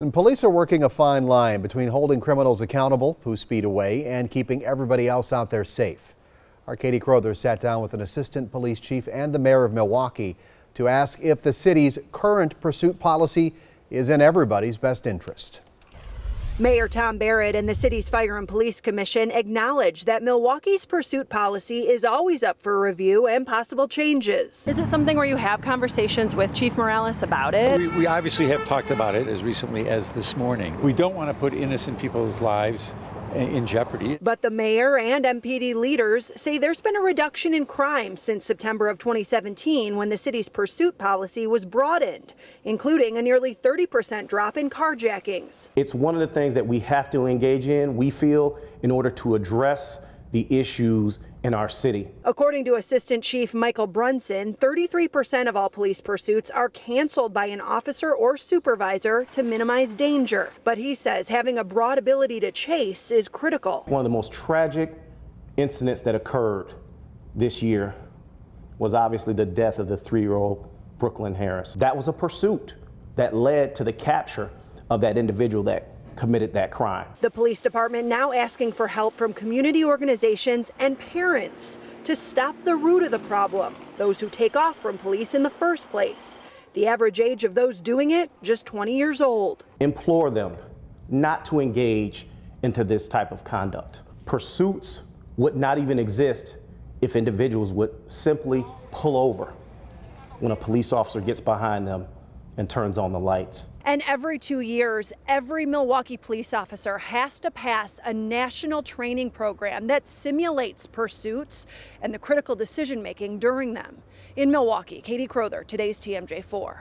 And police are working a fine line between holding criminals accountable who speed away and keeping everybody else out there safe. Our Katie Crowther sat down with an assistant police chief and the mayor of Milwaukee to ask if the city's current pursuit policy is in everybody's best interest. Mayor Tom Barrett and the city's Fire and Police Commission acknowledge that Milwaukee's pursuit policy is always up for review and possible changes. Is it something where you have conversations with Chief Morales about it? We obviously have talked about it as recently as this morning. We don't want to put innocent people's lives in jeopardy. But the mayor and MPD leaders say there's been a reduction in crime since September of 2017 when the city's pursuit policy was broadened, including a nearly 30% drop in carjackings. It's one of the things that we have to engage in, we feel, in order to address the issues in our city. According to Assistant Chief Michael Brunson, 33% of all police pursuits are canceled by an officer or supervisor to minimize danger. But he says having a broad ability to chase is critical. One of the most tragic incidents that occurred this year was obviously the death of the 3-year-old Brooklyn Harris. That was a pursuit that led to the capture of that individual that committed that crime. The police department now asking for help from community organizations and parents to stop the root of the problem, those who take off from police in the first place. The average age of those doing it, just 20 years old. Implore them not to engage into this type of conduct. Pursuits would not even exist if individuals would simply pull over when a police officer gets behind them and turns on the lights. And every 2 years, every Milwaukee police officer has to pass a national training program that simulates pursuits and the critical decision making during them. In Milwaukee, Katie Crowther, today's TMJ4.